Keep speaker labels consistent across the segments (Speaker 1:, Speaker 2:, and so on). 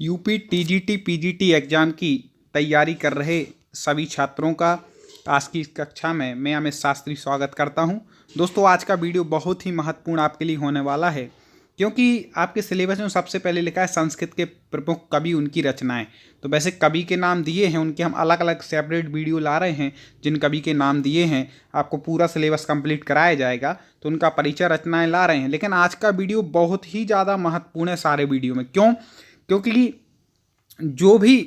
Speaker 1: UP TGT PGT exam की तैयारी कर रहे सभी छात्रों का आज की इस कक्षा में मैं अमित शास्त्री स्वागत करता हूं। दोस्तों, आज का वीडियो बहुत ही महत्वपूर्ण आपके लिए होने वाला है, क्योंकि आपके सिलेबस में सबसे पहले लिखा है संस्कृत के प्रमुख कवि, उनकी रचनाएं। तो वैसे कवि के नाम दिए हैं, उनके हम अलग अलग सेपरेट वीडियो ला रहे हैं। जिन कवि के नाम दिए हैं आपको पूरा सिलेबस कंप्लीट कराया जाएगा, तो उनका परिचय रचनाएं ला रहे हैं। लेकिन आज का वीडियो बहुत ही ज़्यादा महत्वपूर्ण है सारे वीडियो में। क्यों? क्योंकि जो भी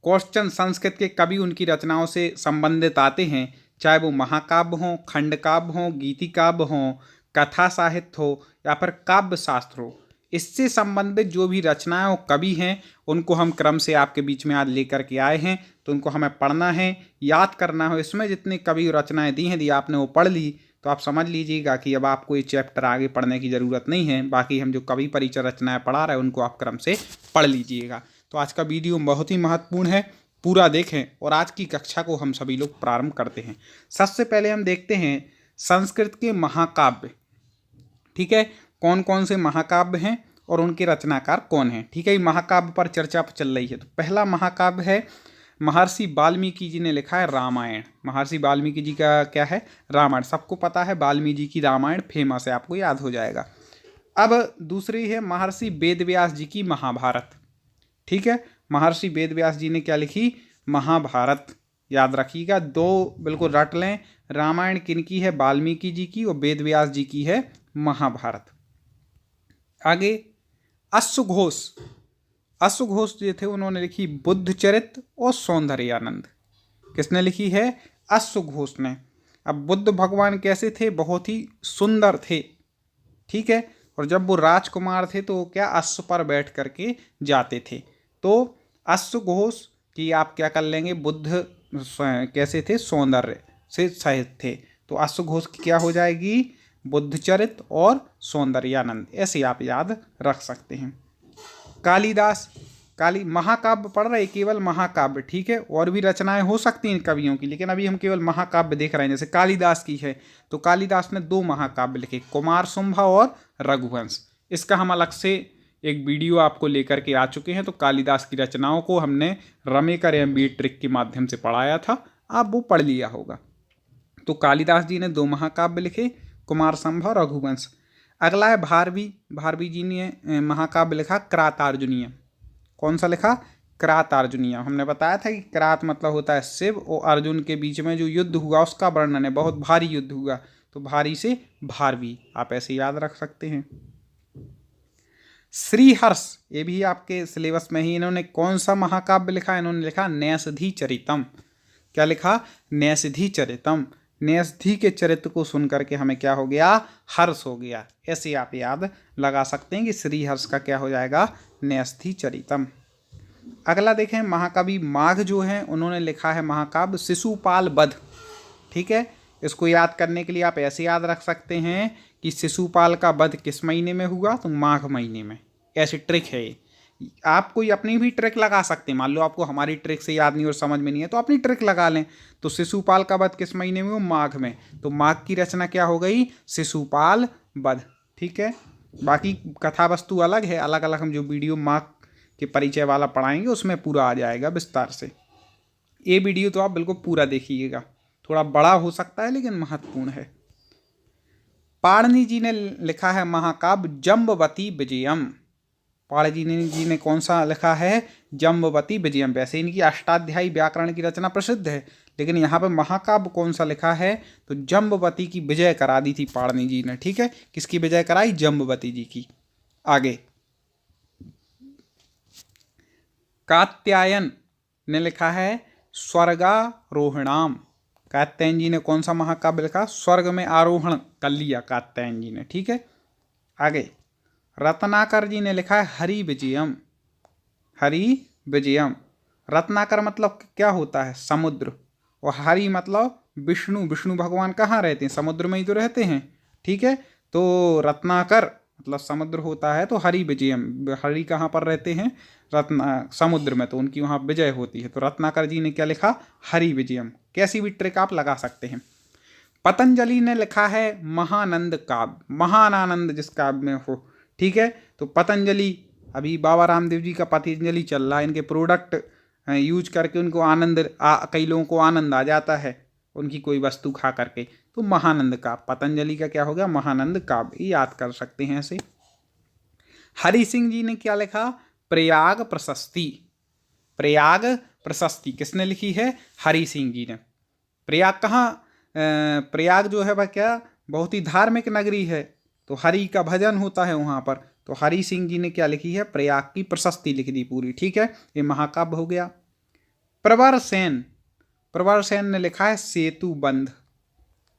Speaker 1: क्वेश्चन संस्कृत के कवि उनकी रचनाओं से संबंधित आते हैं, चाहे वो महाकाव्य हों, खंड काव्य हों, गीति काव्य हों, कथा साहित्य हो या फिर काव्य शास्त्र हो, इससे संबंधित जो भी रचनाएं और कवि हैं उनको हम क्रम से आपके बीच में आज लेकर के आए हैं। तो उनको हमें पढ़ना है, याद करना हो। इसमें जितनी कवि रचनाएं दी हैं, यदि आपने वो पढ़ ली तो आप समझ लीजिएगा कि अब आपको ये चैप्टर आगे पढ़ने की ज़रूरत नहीं है। बाकी हम जो कवि परिचय रचनाएं पढ़ा रहे हैं उनको आप क्रम से पढ़ लीजिएगा। तो आज का वीडियो बहुत ही महत्वपूर्ण है, पूरा देखें और आज की कक्षा को हम सभी लोग प्रारंभ करते हैं। सबसे पहले हम देखते हैं संस्कृत के महाकाव्य। ठीक है, कौन कौन से महाकाव्य हैं और उनके रचनाकार कौन हैं। ठीक है, महाकाव्य पर चर्चा चल रही है। तो पहला महाकाव्य है महर्षि वाल्मीकि जी ने लिखा है रामायण। महर्षि वाल्मीकि जी का क्या है? रामायण। सबको पता है वाल्मीकि जी की रामायण फेमस है, आपको याद हो जाएगा। अब दूसरी है महर्षि वेदव्यास जी की महाभारत। ठीक है, महर्षि वेदव्यास जी ने क्या लिखी? महाभारत। याद रखिएगा, दो बिल्कुल रट लें। रामायण किनकी है? वाल्मीकि जी की। और वेदव्यास जी की है महाभारत। आगे अश्वघोष। अश्वघोष जो थे उन्होंने लिखी बुद्धचरित और सौंदर्यानंद। किसने लिखी है? अश्वघोष ने। अब बुद्ध भगवान कैसे थे? बहुत ही सुंदर थे। ठीक है, और जब वो राजकुमार थे तो क्या अश्व पर बैठ करके जाते थे। तो अश्वघोष की आप क्या कर लेंगे? बुद्ध कैसे थे? सौंदर्य से सहित थे। तो अश्वघोष की क्या हो जाएगी? बुद्धचरित और सौंदर्यानंद। ऐसे आप याद रख सकते हैं। कालिदास। महाकाव्य पढ़ रहे, केवल महाकाव्य। ठीक है, और भी रचनाएं हो सकती हैं कवियों की, लेकिन अभी हम केवल महाकाव्य देख रहे हैं। जैसे कालिदास की है, तो कालिदास ने दो महाकाव्य लिखे, कुमार शुंभा और रघुवंश। इसका हम अलग से एक वीडियो आपको लेकर के आ चुके हैं। तो कालिदास की रचनाओं को हमने रमेकर MBA ट्रिक के माध्यम से पढ़ाया था, आप वो पढ़ लिया होगा। तो कालिदास जी ने दो महाकाव्य लिखे, कुमार संभव, रघुवंश। अगला है भारवी। भारवी जी ने महाकाव्य लिखा क्रातार्जुनीय। कौन सा लिखा? क्रातार्जुनीय। हमने बताया था कि क्रात मतलब होता है शिव, और अर्जुन के बीच में जो युद्ध हुआ उसका वर्णन है, बहुत भारी युद्ध हुआ, तो भारी से भारवी, आप ऐसे याद रख सकते हैं। श्रीहर्ष, ये भी आपके सिलेबस में ही। इन्होंने कौन सा महाकाव्य लिखा? इन्होंने लिखा नैषधि चरितम। क्या लिखा? नैषधि चरितम। नैषधि के चरित्र को सुन करके हमें क्या हो गया? हर्ष हो गया। ऐसे आप याद लगा सकते हैं कि श्रीहर्ष का क्या हो जाएगा? नैषधि चरितम। अगला देखें, महाकवि माघ जो हैं उन्होंने लिखा है महाकाव्य शिशुपाल वध। ठीक है, इसको याद करने के लिए आप ऐसे याद रख सकते हैं कि शिशुपाल का वध किस महीने में हुआ? तो माघ महीने में। ऐसी ट्रिक है ये। आप कोई अपनी भी ट्रिक लगा सकते हैं। मान लो आपको हमारी ट्रिक से याद नहीं और समझ में नहीं है, तो अपनी ट्रिक लगा लें। तो शिशुपाल का वध किस महीने में हुआ? माघ में। तो माघ की रचना क्या हो गई? शिशुपाल वध। ठीक है, बाकी कथा वस्तु अलग है, अलग अलग हम जो वीडियो माघ के परिचय वाला पढ़ाएंगे उसमें पूरा आ जाएगा विस्तार से। ये वीडियो तो आप बिल्कुल पूरा देखिएगा, थोड़ा बड़ा हो सकता है लेकिन महत्वपूर्ण है। पाणिनि जी ने लिखा है महाकाव्य जम्बवती विजयम। पाणिनि जी ने कौन सा लिखा है? जम्बवती विजयम। वैसे इनकी अष्टाध्यायी व्याकरण की रचना प्रसिद्ध है, लेकिन यहाँ पे महाकाव्य कौन सा लिखा है? तो जम्बवती की विजय करा दी थी पाणिनि जी ने। ठीक है, किसकी विजय कराई? जम्बवती जी की। आगे कात्यायन ने लिखा है स्वर्गारोहणाम। कात्यायन जी ने कौन सा महाकाव्य लिखा? स्वर्ग में आरोहण कर लिया कात्यायन जी ने। ठीक है, आगे रत्नाकर जी ने लिखा है हरि विजयम। हरि विजयम। रत्नाकर मतलब क्या होता है? समुद्र। और हरि मतलब विष्णु। विष्णु भगवान कहाँ रहते हैं? समुद्र में ही तो रहते हैं। ठीक है, तो रत्नाकर मतलब समुद्र होता है, तो हरि विजयम। हरि कहाँ पर रहते हैं? समुद्र में, तो उनकी वहाँ विजय होती है। तो रत्नाकर जी ने क्या लिखा? हरि विजयम। कैसी भी ट्रिक आप लगा सकते हैं। पतंजलि ने लिखा है महानंद काव्य। महान आनंद जिस काव्य में हो। ठीक है, तो पतंजलि अभी बाबा रामदेव जी का पतंजलि चल रहा है, इनके प्रोडक्ट यूज करके उनको कई लोगों को आनंद आ जाता है उनकी कोई वस्तु खा करके। तो महानंद काव्य, पतंजलि का क्या हो गया, महानंद काव्य, याद कर सकते हैं ऐसे। हरि सिंह जी ने क्या लिखा, प्रयाग प्रशस्ति। प्रयाग प्रशस्ति किसने लिखी है, हरि सिंह जी ने। प्रयाग कहाँ, प्रयाग जो है वह क्या बहुत ही धार्मिक नगरी है, तो हरि का भजन होता है वहाँ पर। तो हरि सिंह जी ने क्या लिखी है, प्रयाग की प्रशस्ति लिख दी पूरी। ठीक है, ये महाकाव्य हो गया। प्रवर सेन, प्रवर सेन ने लिखा है सेतु बंध।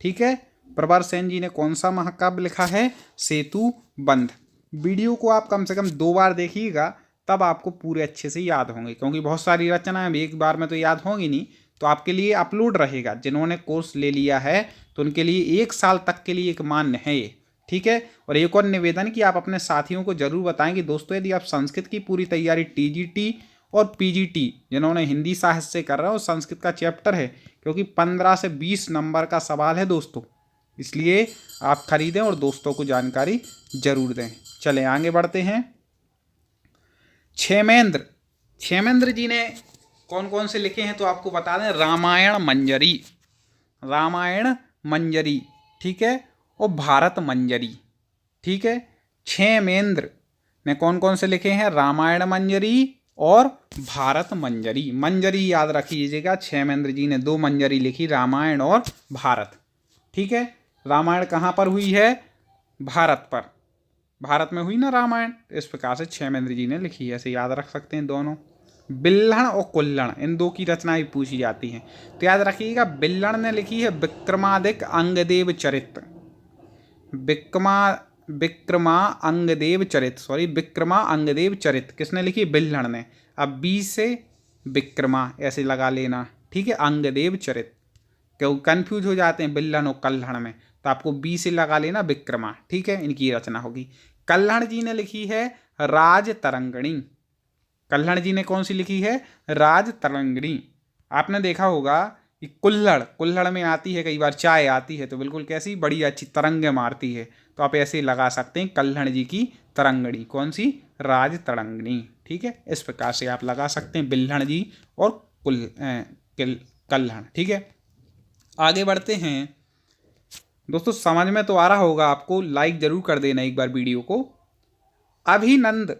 Speaker 1: ठीक है, प्रवर सेन जी ने कौन सा महाकाव्य लिखा है, सेतु बंध। वीडियो को आप कम से कम 2 बार देखिएगा, तब आपको पूरे अच्छे से याद होंगे, क्योंकि बहुत सारी रचनाएं एक बार में तो याद होंगी नहीं। तो आपके लिए अपलोड रहेगा, जिन्होंने कोर्स ले लिया है तो उनके लिए 1 साल तक के लिए एक मान्य है ये। ठीक है, और एक और निवेदन कि आप अपने साथियों को जरूर बताएं कि दोस्तों यदि आप संस्कृत की पूरी तैयारी टीजीटी और पीजीटी जिन्होंने हिंदी साहित्य से कर रहे हो, संस्कृत का चैप्टर है, क्योंकि 15 से 20 नंबर का सवाल है दोस्तों, इसलिए आप खरीदें और दोस्तों को जानकारी जरूर दें। चलें आगे बढ़ते हैं। क्षेमेंद्र, क्षेमेंद्र जी ने कौन कौन से लिखे हैं तो आपको बता दें, रामायण मंजरी, रामायण मंजरी, ठीक है, और भारत मंजरी। ठीक है, क्षेमेंद्र ने कौन कौन से लिखे हैं, रामायण मंजरी और भारत मंजरी। मंजरी याद रखिएगा, क्षेमेंद्र जी ने 2 मंजरी लिखी, रामायण और भारत। ठीक है, रामायण कहाँ पर हुई है, भारत पर, भारत में हुई ना रामायण, इस प्रकार से क्षेमेंद्र जी ने लिखी है, ऐसे याद रख सकते हैं दोनों। बिल्हण और कुल्हण, इन 2 की रचनाएं पूछी जाती हैं, तो याद रखिएगा। बिल्हण ने लिखी है विक्रमादित्य अंगदेव चरित, विक्रमा अंगदेव चरित किसने लिखी, बिल्हण ने। अब बी से विक्रमा ऐसे लगा लेना, ठीक है, अंगदेव चरित, क्यों कंफ्यूज हो जाते हैं बिल्हण और कल्हण में, तो आपको बी से लगा लेना विक्रमा। ठीक है, इनकी रचना होगी। कल्हण जी ने लिखी है राज तरंगिणी, कल्हण जी ने कौन सी लिखी है, राज तरंगिणी। आपने देखा होगा कि कुल्हड़ में आती है, कई बार चाय आती है, तो बिल्कुल कैसी बड़ी अच्छी तरंगे मारती है, तो आप ऐसे लगा सकते हैं कल्हण जी की तरंगिणी, कौन सी, राज तरंगिणी। ठीक है, इस प्रकार से आप लगा सकते हैं बिल्हण जी और कल्हण। ठीक है, आगे बढ़ते हैं दोस्तों। समझ में तो आ रहा होगा आपको, लाइक जरूर कर देना एक बार वीडियो को। अभिनंद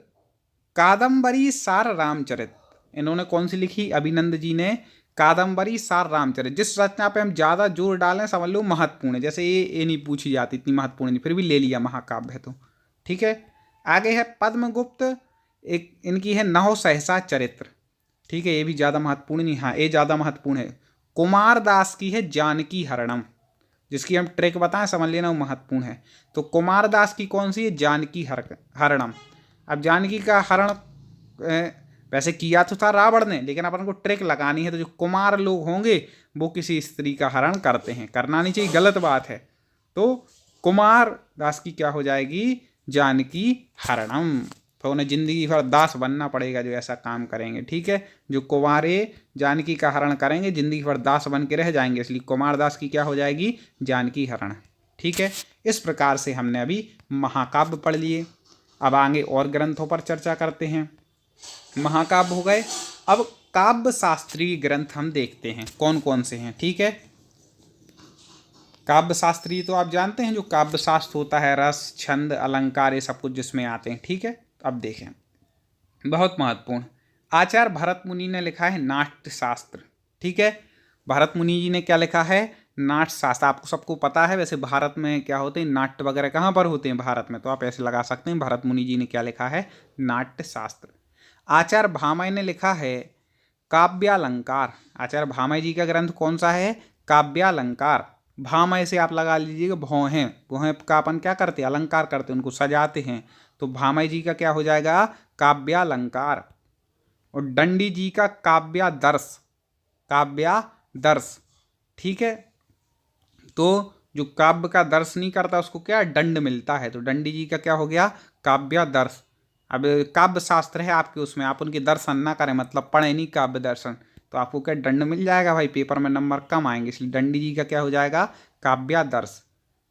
Speaker 1: कादम्बरी सार रामचरित, इन्होंने कौन सी लिखी, अभिनंद जी ने कादम्बरी सार रामचरित। जिस रचना पे हम ज़्यादा जोर डालें समझ लो महत्वपूर्ण है, जैसे ये नहीं पूछी जाती, इतनी महत्वपूर्ण नहीं, फिर भी ले लिया, महाकाव्य है तो। ठीक है, आगे है पद्मगुप्त, एक इनकी है नहो सहसा चरित्र। ठीक है, ये भी ज़्यादा महत्वपूर्ण नहीं, हाँ ये ज़्यादा महत्वपूर्ण है। कुमार दास की है जानकी हरणम, जिसकी हम ट्रिक बताएं समझ लेना, वो महत्वपूर्ण है। तो कुमार दास की कौन सी है, जानकी हरणम। अब जानकी का हरण वैसे किया तो था रावण ने, लेकिन अपन को ट्रिक लगानी है, तो जो कुमार लोग होंगे वो किसी स्त्री का हरण करते हैं, करना नहीं चाहिए, गलत बात है। तो कुमार दास की क्या हो जाएगी, जानकी हरणम। तो उन्हें जिंदगी भर दास बनना पड़ेगा जो ऐसा काम करेंगे। ठीक है, जो कुमारे जानकी का हरण करेंगे जिंदगी भर दास बन के रह जाएंगे, इसलिए कुमार दास की क्या हो जाएगी, जानकी हरण। ठीक है, इस प्रकार से हमने अभी महाकाव्य पढ़ लिए। अब आगे और ग्रंथों पर चर्चा करते हैं। महाकाव्य हो गए, अब काव्य शास्त्रीय ग्रंथ हम देखते हैं कौन कौन से हैं। ठीक है, काव्य शास्त्रीय तो आप जानते हैं, जो काव्य शास्त्र होता है, रस छंद अलंकार ये सब कुछ जिसमें आते हैं। ठीक है, अब देखें, बहुत महत्वपूर्ण, आचार्य भरत मुनि ने लिखा है नाट्य शास्त्र। ठीक है, भरत मुनि जी ने क्या लिखा है, नाट्य शास्त्र। आपको सबको पता है वैसे भारत में क्या होते हैं, नाट्य वगैरह कहाँ पर होते हैं, भारत में, तो आप ऐसे लगा सकते हैं भरत मुनि जी ने क्या लिखा है, नाट्य शास्त्र। आचार्य भामय ने लिखा है काव्यालंकार। आचार्य भामय जी का ग्रंथ कौन सा है, काव्यालंकार। भामय से आप लगा लीजिएगा भौहें, भौहें का अपन क्या करते हैं, अलंकार करते हैं, उनको सजाते हैं, तो भामय जी का क्या हो जाएगा, काव्यालंकार। और दंडी जी का काव्यादर्श, काव्यादर्श। ठीक है, तो जो काव्य का दर्श नहीं करता उसको क्या दंड मिलता है, तो दंडी जी का क्या हो गया, काव्यादर्श। अब काव्य शास्त्र है आपके, उसमें आप उनके दर्शन ना करें, मतलब पढ़े नहीं काव्य दर्शन, तो आपको क्या दंड मिल जाएगा भाई, पेपर में नंबर कम आएंगे, इसलिए दंडी जी का क्या हो जाएगा, काव्यादर्श।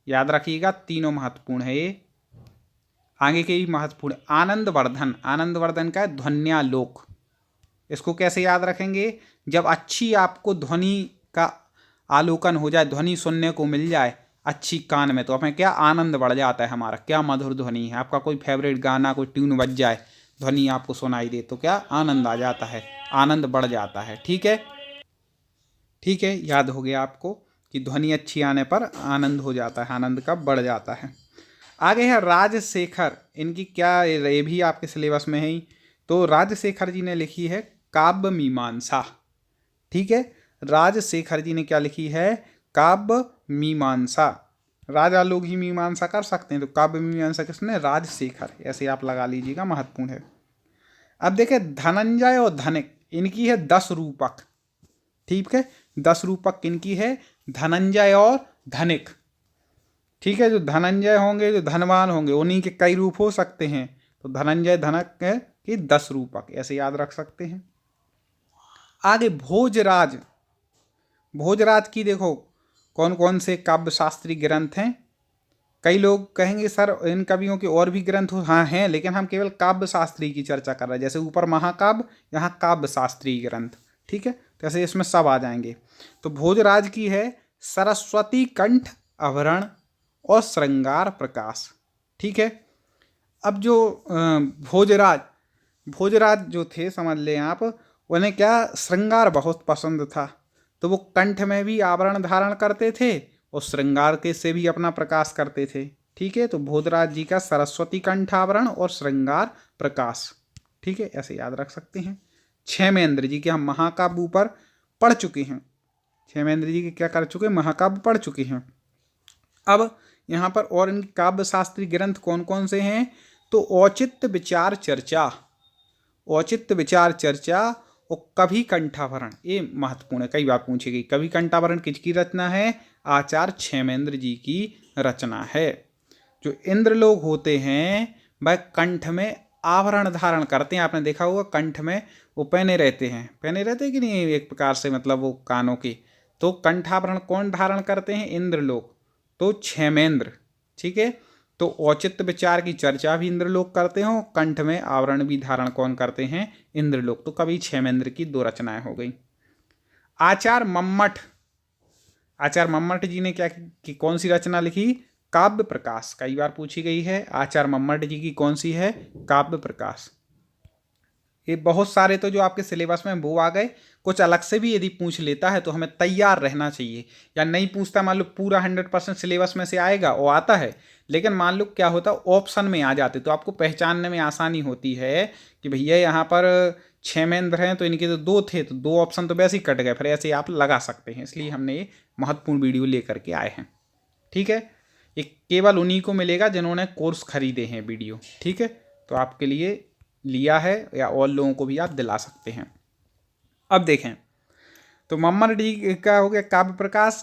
Speaker 1: याद रखिएगा, तीनों महत्वपूर्ण है ये। आगे के भी महत्वपूर्ण। आनंदवर्धन, आनंदवर्धन का है ध्वन्यालोक। इसको कैसे याद रखेंगे? जब अच्छी आपको ध्वनि का आलोकन हो जाए, ध्वनि सुनने को मिल जाए अच्छी कान में, तो हमें क्या आनंद बढ़ जाता है हमारा, क्या मधुर ध्वनि है। आपका कोई फेवरेट गाना, कोई ट्यून बज जाए, ध्वनि आपको सुनाई दे, तो क्या आनंद आ जाता है, आनंद बढ़ जाता है। ठीक है, ठीक है, याद हो गया आपको कि ध्वनि अच्छी आने पर आनंद हो जाता है, आनंद का बढ़ जाता है। आगे है राजशेखर, इनकी क्या, ये भी आपके सिलेबस में है ही। तो राजशेखर जी ने लिखी है काव्य मीमांसा। ठीक है, राजशेखर जी ने क्या लिखी है? काव्य मीमांसा। राजा लोग ही मीमांसा कर सकते हैं, तो काव्य मीमांसा किसने? राजशेखर। ऐसे आप लगा लीजिएगा, महत्वपूर्ण है। अब देखें धनंजय और धनिक, इनकी है 10 रूपक। ठीक है, 10 रूपक किनकी है? धनंजय और धनिक। ठीक है, जो धनंजय होंगे, जो धनवान होंगे, उन्हीं के कई रूप हो सकते हैं, तो धनंजय धनक की 10 रूपक, ऐसे याद रख सकते हैं। आगे भोजराज, भोजराज की देखो कौन कौन से काव्य शास्त्री ग्रंथ हैं। कई लोग कहेंगे सर इन कवियों के और भी ग्रंथ हो, हाँ हैं, लेकिन हम केवल काव्य शास्त्री की चर्चा कर रहे हैं। जैसे ऊपर महाकाव्य, यहाँ काव्य शास्त्री ग्रंथ। ठीक है, तो ऐसे इसमें सब आ जाएंगे। तो भोजराज की है सरस्वती कंठ आवरण और श्रृंगार प्रकाश। ठीक है, अब जो भोजराज, भोजराज जो थे, समझ लें आप, उन्हें क्या श्रृंगार बहुत पसंद था, तो वो कंठ में भी आवरण धारण करते थे और श्रृंगार के से भी अपना प्रकाश करते थे। ठीक है, तो भोजराज जी का सरस्वती कंठ आवरण और श्रृंगार प्रकाश। ठीक है, ऐसे याद रख सकते हैं। क्षेमेंद्र जी के हम महाकाव्य ऊपर पढ़ चुके हैं, क्षेमेंद्र जी के क्या कर चुके हैं? महाकाव्य पढ़ चुके हैं। अब यहाँ पर और इनके काव्य शास्त्री ग्रंथ कौन कौन से हैं? तो औचित्य विचार चर्चा, औचित्य विचार चर्चा और कवि कंठाभरण, ये महत्वपूर्ण है, कई बार पूछी गई। कवि कंठाभरण किसकी रचना है? आचार्य क्षेमेंद्र जी की रचना है। जो इंद्र लोग होते हैं वह कंठ में आवरण धारण करते हैं, आपने देखा होगा कंठ में वो पहने रहते हैं, पहने रहते हैं कि नहीं, एक प्रकार से मतलब वो कानों के। तो कंठाभरण कौन धारण करते हैं? इंद्र लोग, तो क्षेमेंद्र। ठीक है, तो औचित्य विचार की चर्चा भी इंद्र लोग करते हो, कंठ में आवरण भी धारण कौन करते हैं? इंद्र लोग। तो कवि क्षेमेंद्र की 2 रचनाएं हो गई। आचार्य मम्मट, आचार्य मम्मट जी ने क्या की कौन सी रचना लिखी? काव्य प्रकाश, कई बार पूछी गई है। आचार्य मम्मट जी की कौन सी है? काव्य प्रकाश। ये बहुत सारे तो जो आपके सिलेबस में वो आ गए, कुछ अलग से भी यदि पूछ लेता है तो हमें तैयार रहना चाहिए। या नहीं पूछता, मान लो पूरा 100% सिलेबस में से आएगा, वो आता है, लेकिन मान लो क्या होता, ऑप्शन में आ जाते, तो आपको पहचानने में आसानी होती है कि भैया यहाँ पर क्षेमेंद्र हैं तो इनके तो 2 थे, तो 2 ऑप्शन तो वैसे ही कट गए, फिर ऐसे आप लगा सकते हैं। इसलिए हमने ये महत्वपूर्ण वीडियो लेकर के आए हैं। ठीक है, ये केवल उन्हीं को मिलेगा जिन्होंने कोर्स खरीदे हैं वीडियो। ठीक है, तो आपके लिए लिया है, या और लोगों को भी आप दिला सकते हैं। अब देखें, तो मम्मट जी का हो गया काव्य प्रकाश।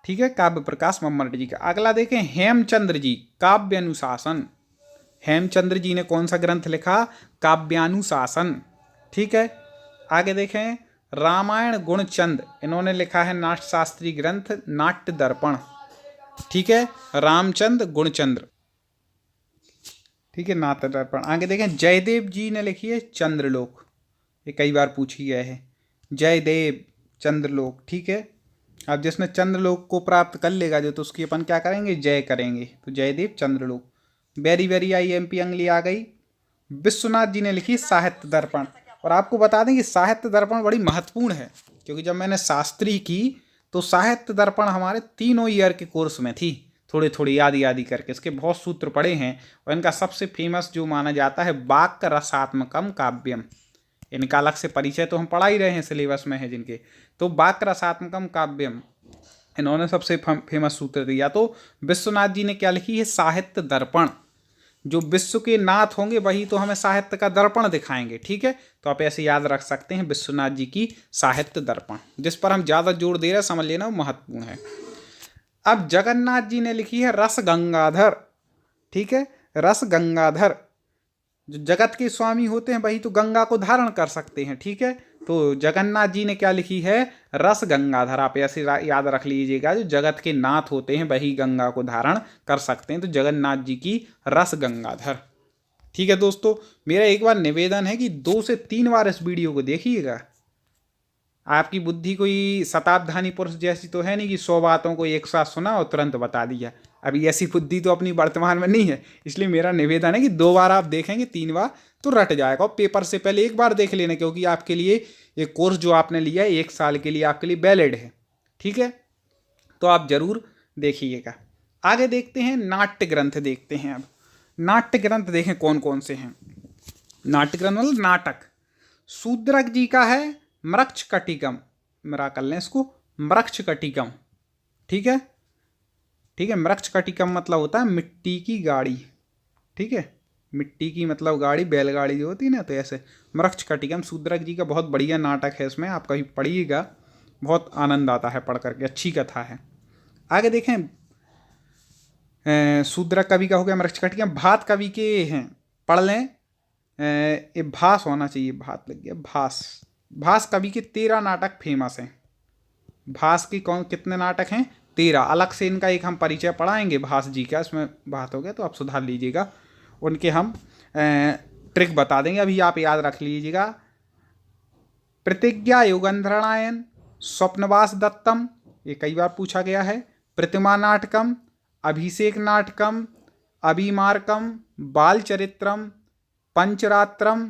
Speaker 1: ठीक है, काव्य प्रकाश मम्मट जी का। अगला देखें हेमचंद्र जी, काव्यानुशासन। हेमचंद्र जी ने कौन सा ग्रंथ लिखा? काव्यानुशासन। ठीक है, आगे देखें रामायण गुणचंद, इन्होंने लिखा है नाट्यशास्त्री ग्रंथ नाट्य दर्पण। ठीक है, रामचंद्र गुणचंद्र। ठीक है, नाट्य दर्पण। आगे देखें जयदेव जी ने लिखी है चंद्रलोक, ये कई बार पूछी गया है, जयदेव चंद्रलोक। ठीक है, अब जिसने चंद्रलोक को प्राप्त कर लेगा जो, तो उसकी अपन क्या करेंगे? जय करेंगे, तो जयदेव चंद्रलोक। वेरी वेरी IMP अंगली आ गई। विश्वनाथ जी ने लिखी साहित्य दर्पण। और आपको बता दें कि साहित्य दर्पण बड़ी महत्वपूर्ण है, क्योंकि जब मैंने शास्त्री की तो साहित्य दर्पण हमारे 3 ईयर के कोर्स में थी, थोड़ी थोड़ी यादी करके इसके बहुत सूत्र पढ़े हैं। और इनका सबसे फेमस जो माना जाता है वाक्य रसात्मकम काव्यम, इनका अलग से परिचय तो हम पढ़ा ही रहे हैं, सिलेबस में है जिनके। तो वाक्य रसात्मकम काव्यम इन्होंने सबसे फेमस सूत्र दिया। तो विश्वनाथ जी ने क्या लिखी है? साहित्य दर्पण। जो विश्व के नाथ होंगे वही तो हमें साहित्य का दर्पण दिखाएंगे। ठीक है, तो आप ऐसे याद रख सकते हैं विश्वनाथ जी की साहित्य दर्पण। जिस पर हम ज़्यादा जोर दे रहे हैं, समझ लेना, वो महत्वपूर्ण है। अब जगन्नाथ जी ने लिखी है रस गंगाधर। ठीक है, रस गंगाधर। जो जगत के स्वामी होते हैं वही तो गंगा को धारण कर सकते हैं। ठीक है, तो जगन्नाथ जी ने क्या लिखी है? रस गंगाधर। आप ऐसे याद रख लीजिएगा, जो जगत के नाथ होते हैं वही गंगा को धारण कर सकते हैं, तो जगन्नाथ जी की रस गंगाधर। ठीक है दोस्तों, मेरा एक बार निवेदन है कि 2 से 3 बार इस वीडियो को देखिएगा। आपकी बुद्धि कोई शताब्धानी पुरुष जैसी तो है नहीं कि 100 बातों को एक साथ सुना और तुरंत बता दिया। अभी ऐसी बुद्धि तो अपनी वर्तमान में नहीं है, इसलिए मेरा निवेदन है कि 2 बार आप देखेंगे, 3 बार तो रट जाएगा। और पेपर से पहले 1 बार देख लेना, क्योंकि आपके लिए ये कोर्स जो आपने लिया है 1 साल के लिए आपके लिए वैलिड है। ठीक है, तो आप जरूर देखिएगा। आगे देखते हैं, नाट्य ग्रंथ देखते हैं। अब नाट्य ग्रंथ देखें कौन कौन से हैं। नाट्य ग्रंथ मतलब नाटक। शूद्रक जी का है मृक्ष कटिकम, मेरा कर लें इसको, मृक्ष कटिकम। ठीक है, ठीक है, मृक्ष कटिकम मतलब होता है मिट्टी की गाड़ी। ठीक है, मिट्टी की मतलब गाड़ी, बैलगाड़ी जो होती है ना, तो ऐसे मृक्ष कटिकम शूद्रक जी का बहुत बढ़िया नाटक है। इसमें आप कभी पढ़िएगा, बहुत आनंद आता है पढ़ करके, अच्छी कथा है। आगे देखें, शूद्रक कवि का हो गया मृक्ष कटिकम। भात कवि के हैं, पढ़ लें, ये भास होना चाहिए, भात लग गया, भास। भास कवि के 13 नाटक फेमस हैं। भास के कितने नाटक हैं? 13। अलग से इनका एक हम परिचय पढ़ाएंगे भास जी का, इसमें बात हो गया तो आप सुधार लीजिएगा। उनके हम ट्रिक बता देंगे, अभी आप याद रख लीजिएगा। प्रतिज्ञा युगंधरायण, स्वप्नवास दत्तम, ये कई बार पूछा गया है। प्रतिमा नाटकम, अभिषेक नाटकम, अभिमार्कम, बाल चरित्रम, पंचरात्रम,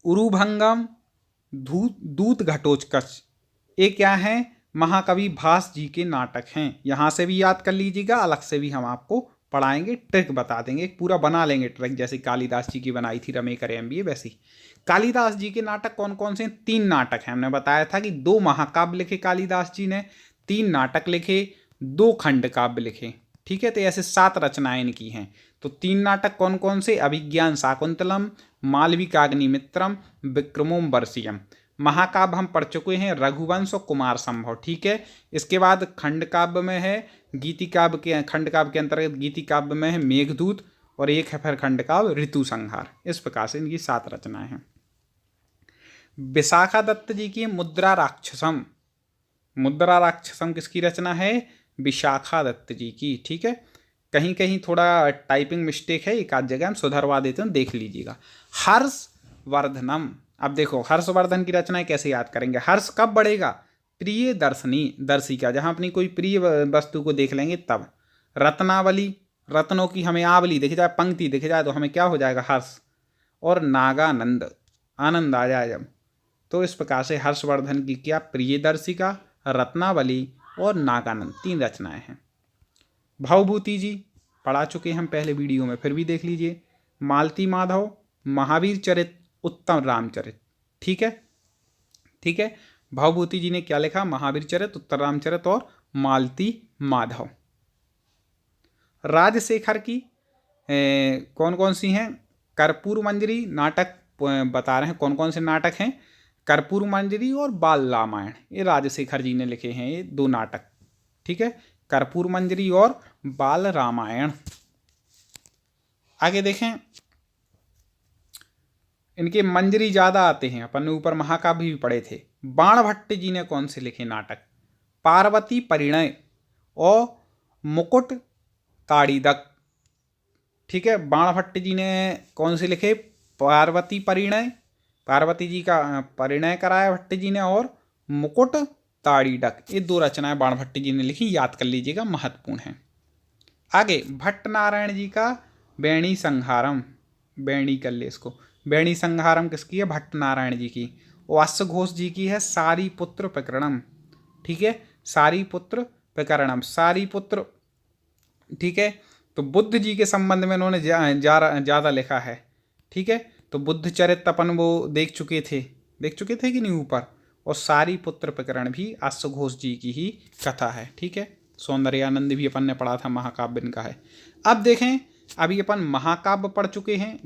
Speaker 1: उरुभंगम, दूत घटोत्कच। ये क्या है? महाकवि भास जी के नाटक हैं। यहाँ से भी याद कर लीजिएगा, अलग से भी हम आपको पढ़ाएंगे, ट्रिक बता देंगे, पूरा बना लेंगे ट्रिक, जैसे कालिदास जी की बनाई थी रमे करे MBA वैसी। कालिदास जी के नाटक कौन कौन से हैं? 3 नाटक हैं। हमने बताया था कि 2 महाकाव्य लिखे कालिदास जी ने, 3 नाटक लिखे, 2 खंड काव्य लिखे। ठीक है, तो ऐसे 7 रचनाएं इनकी हैं। तो 3 नाटक कौन कौन से? अभिज्ञान शाकुंतलम, मालविकाग्निमित्रम, विक्रमोम वर्षियम। महाकाव्य हम पढ़ चुके हैं रघुवंश और कुमार संभव। ठीक है, इसके बाद खंड काव्य में है गीति काव्य के, खंड काव्य के अंतर्गत गीति काव्य में है मेघदूत, और एक है फिर खंड काव्य ऋतु संहार। इस प्रकार से इनकी 7 रचनाएं हैं। विशाखा दत्त जी की मुद्रा राक्षसम। मुद्रा राक्षसम किसकी रचना है? विशाखा दत्त जी की। ठीक है, कहीं कहीं थोड़ा टाइपिंग मिस्टेक है, एक आध जगह हम सुधरवा देते हैं, देख लीजिएगा। हर्षवर्धनम। अब देखो हर्षवर्धन की रचनाएं कैसे याद करेंगे? हर्ष कब बढ़ेगा? प्रिय दर्शनी, दर्शिका, जहां अपनी कोई प्रिय वस्तु को देख लेंगे तब। रत्नावली, रत्नों की हमें आवली दिख जाए, पंक्ति दिख जाए तो हमें क्या हो जाएगा? हर्ष। और नागानंद, आनंद आ जाए जब, तो इस प्रकार से हर्षवर्धन की क्या? प्रिय दर्शिका, रत्नावली और नागानंद, 3 रचनाएं हैं। भवभूति जी पढ़ा चुके हम पहले वीडियो में, फिर भी देख लीजिए। मालती माधव, महावीर चरित, उत्तम रामचरित। ठीक है, ठीक है, भवभूति जी ने क्या लिखा? महावीर चरित, उत्तर रामचरित और मालती माधव। राजशेखर की कौन कौन सी हैं? कर्पूर मंजरी नाटक बता रहे हैं कौन कौन से नाटक हैं। कर्पूर मंजरी और बाल रामायण, ये राजशेखर जी ने लिखे हैं, ये 2 नाटक। ठीक है, कर्पूर मंजरी और बाल रामायण। आगे देखें, इनके मंजरी ज़्यादा आते हैं, अपन ने ऊपर महाकाव्य भी पढ़े थे। बाणभट्ट जी ने कौन से लिखे नाटक? पार्वती परिणय और मुकुट ताड़ीदक। ठीक है, बाणभट्ट जी ने कौन से लिखे? पार्वती परिणय, पार्वती जी का परिणय कराया भट्ट जी ने, और मुकुट ताड़ीदक, ये 2 रचनाएं बाणभट्ट जी ने लिखी, याद कर लीजिएगा, महत्वपूर्ण है। आगे भट्ट नारायण जी का बैणी संहारम, बैणी कर ले इसको, बैणी संहारम किसकी है? भट्ट नारायण जी की। वास्य घोष जी की है सारीपुत्र प्रकरणम। ठीक है, सारीपुत्र प्रकरणम, सारीपुत्र। ठीक है, तो बुद्ध जी के संबंध में उन्होंने ज़्यादा लिखा है। ठीक है, तो बुद्ध चरित्र अपन वो देख चुके थे कि नहीं ऊपर। और सारीपुत्र प्रकरण भी आस्य घोष जी की ही कथा है। ठीक है, सौंदर्यानंद भी अपन ने पढ़ा था, महाकाव्य इनका है। अब देखें, अभी अपन महाकाव्य पढ़ चुके हैं,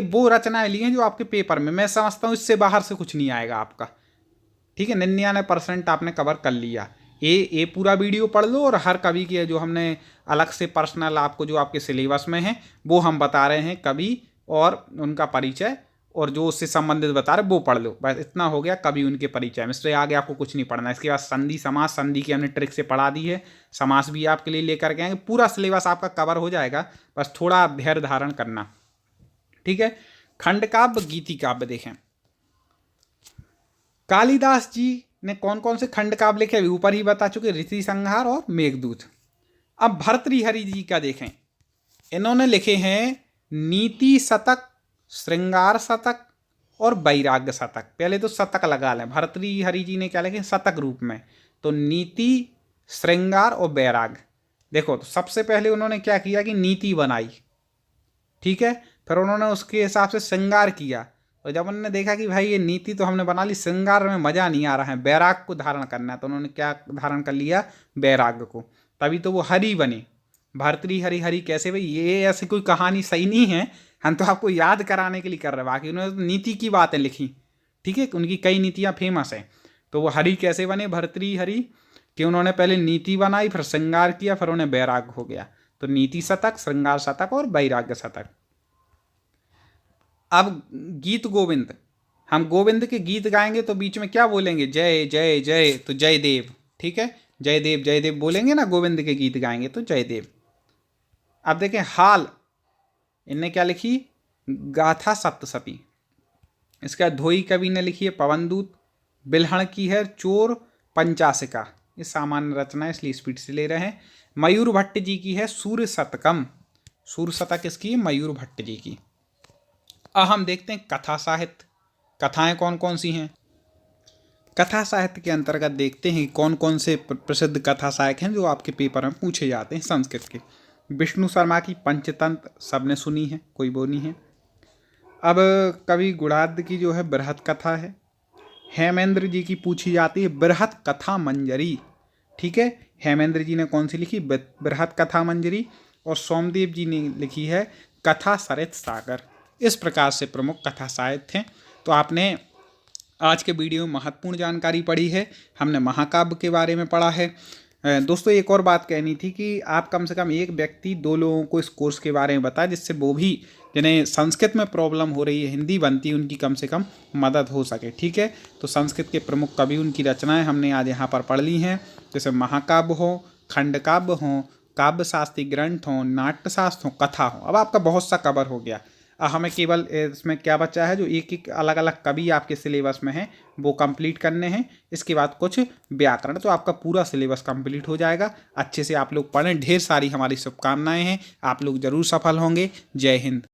Speaker 1: वो रचनाएं ली हैं जो आपके पेपर में, मैं समझता हूँ इससे बाहर से कुछ नहीं आएगा आपका। ठीक है, 99% आपने कवर कर लिया। ये पूरा वीडियो पढ़ लो, और हर कवि के जो हमने अलग से पर्सनल आपको जो आपके सिलेबस में है वो हम बता रहे हैं कवि और उनका परिचय, और जो उससे संबंधित बता रहे वो पढ़ लो। बस इतना हो गया कवि उनके परिचय में, इससे आगे आपको कुछ नहीं पढ़ना। इसके बाद संधि समास, संधि की हमने ट्रिक से पढ़ा दी है, समास भी आपके लिए लेकर के आएंगे, पूरा सिलेबस आपका कवर हो जाएगा, बस थोड़ा धैर्य धारण करना, ठीक है। खंड काव्य, गीति काव्य देखें, कालिदास जी ने कौन कौन से खंड काव्य लिखे अभी ऊपर ही बता चुके, ऋषि संहार और मेघदूत। अब भर्तृहरि जी का देखें, इन्होंने लिखे हैं नीति शतक, श्रृंगार शतक और वैराग्य शतक। पहले तो शतक लगा लें, भर्तृहरि जी ने क्या लिखे शतक रूप में, तो नीति, श्रृंगार और वैराग्य। देखो तो सबसे पहले उन्होंने क्या किया कि नीति बनाई, ठीक है, फिर उन्होंने उसके हिसाब से श्रृंगार किया, और जब उन्होंने देखा कि भाई ये नीति तो हमने बना ली, श्रृंगार में मजा नहीं आ रहा है, वैराग को धारण करना है, तो उन्होंने क्या धारण कर लिया, वैराग्य को, तभी तो वो हरि बने। भर्तृहरि हरि कैसे भाई, ये ऐसी कोई कहानी सही नहीं है, हम तो आपको याद कराने के लिए कर रहे हैं, बाकी उन्होंने तो नीति की बातें लिखी, ठीक है, उनकी कई नीतियाँ फेमस हैं। तो वो हरि कैसे बने भर्तृहरि, कि उन्होंने पहले नीति बनाई, फिर श्रृंगार किया, फिर उन्हें वैराग्य हो गया, तो नीति शतक, श्रृंगार शतक और वैराग्य शतक। अब गीत गोविंद, हम गोविंद के गीत गाएंगे तो बीच में क्या बोलेंगे, जय जय जय, तो जय देव, ठीक है, जय देव बोलेंगे ना, गोविंद के गीत गाएंगे तो जय देव। अब देखें हाल, इनने क्या लिखी, गाथा सप्तशती। इसका धोई कवि ने लिखी है पवनदूत, बिल्हण की है चोर पंचासिका, ये सामान्य रचना है इसलिए स्पीड से ले रहे हैं। मयूर भट्ट जी की है सूर्य शतकम, सूर्य शतक किसकी है, मयूर भट्ट जी की। अब हम देखते हैं कथा साहित्य, कथाएं कौन कौन सी हैं। कथा साहित्य के अंतर्गत देखते हैं कौन कौन से प्रसिद्ध कथा साहित्य हैं जो आपके पेपर में पूछे जाते हैं संस्कृत के। विष्णु शर्मा की पंचतंत्र सबने सुनी है, कोई वो नहीं है। अब कवि गुणाद की जो है बृहत कथा है। हेमेंद्र जी की पूछी जाती है बृहत कथा मंजरी, ठीक है, हेमेंद्र जी ने कौन सी लिखी, बृहत कथा मंजरी। और सोमदेव जी ने लिखी है कथा सरित सागर। इस प्रकार से प्रमुख कथा साहित्य हैं। तो आपने आज के वीडियो में महत्वपूर्ण जानकारी पढ़ी है, हमने महाकाव्य के बारे में पढ़ा है। दोस्तों एक और बात कहनी थी कि आप कम से कम एक व्यक्ति 2 लोगों को इस कोर्स के बारे में बताएं, जिससे वो भी जिन्हें संस्कृत में प्रॉब्लम हो रही है, हिंदी बनती है, उनकी कम से कम मदद हो सके, ठीक है। तो संस्कृत के प्रमुख कवि, उनकी रचनाएं हमने आज यहाँ पर पढ़ ली हैं, जैसे महाकाव्य हो, खंड काव्य हो, काव्य शास्त्रीय ग्रंथ हो, नाट्यशास्त्र हो, कथा हो। अब आपका बहुत सा कवर हो गया। हमें केवल इसमें क्या बचा है, जो एक एक अलग अलग कवि आपके सिलेबस में हैं वो कंप्लीट करने हैं। इसके बाद कुछ व्याकरण, तो आपका पूरा सिलेबस कंप्लीट हो जाएगा। अच्छे से आप लोग पढ़ें, ढेर सारी हमारी शुभकामनाएं हैं, आप लोग जरूर सफल होंगे। जय हिंद।